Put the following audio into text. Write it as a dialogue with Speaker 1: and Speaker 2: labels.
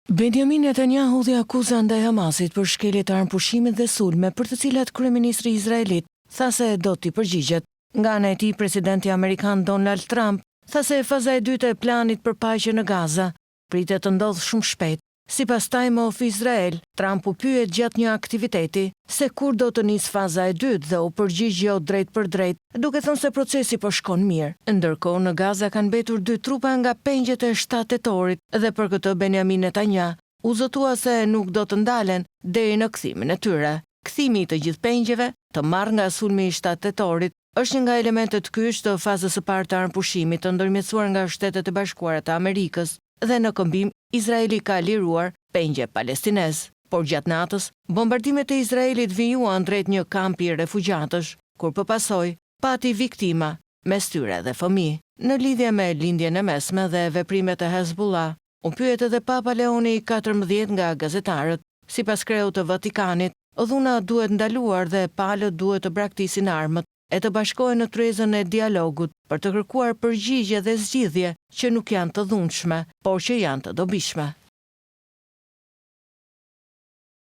Speaker 1: Benjamin Netanyahu dhe akuza ndaj Hamasit për shkelje të armëpushimit dhe sulme për të cilat kryeministri izraelit tha se do t'i përgjigjet. Nga ana e tij, presidenti amerikan Donald Trump tha se faza e dytë e planit për paqe në Gaza pritet të ndodhë shumë shpejt. Sipas Time of Israel, Trump u pyet gjatë një aktiviteti se kur do të nisë faza e dytë dhe u përgjigj jo drejt për drejt, duke thënë se procesi po shkon mirë. Ndërkohë në Gaza kanë mbetur 2 trupa nga pengjet e 7 tetorit dhe për këtë Benjamin Netanyahu u zotua se nuk do të ndalen deri në kthimin e tyre. Kthimi i të gjithë pengjeve të marrë nga sulmi i 7 tetorit është një nga elementet kyç të fazës së parë të armëpushimit të ndërmjetësuar nga Shtetet e Bashkuara të Amerikës dhe në këmbim Izraeli ka liruar pengje palestinez. Por gjatë natës, bombardimet e Izraelit vijuan drejt një kampi refugjatësh, kur përpasoj pati viktima, mes tyre dhe fëmijë. Në lidhje me lindjen e mesme dhe veprimet e Hezbollah, u pyet edhe Papa Leoni XIV nga gazetarët. Sipas kreut të Vatikanit, dhuna duhet ndaluar dhe palët duhet të braktisin armët e të bashkohen në tryezën e dialogut për të kërkuar përgjigje dhe zgjidhje që nuk janë të dhunshme, por që janë të dobishme.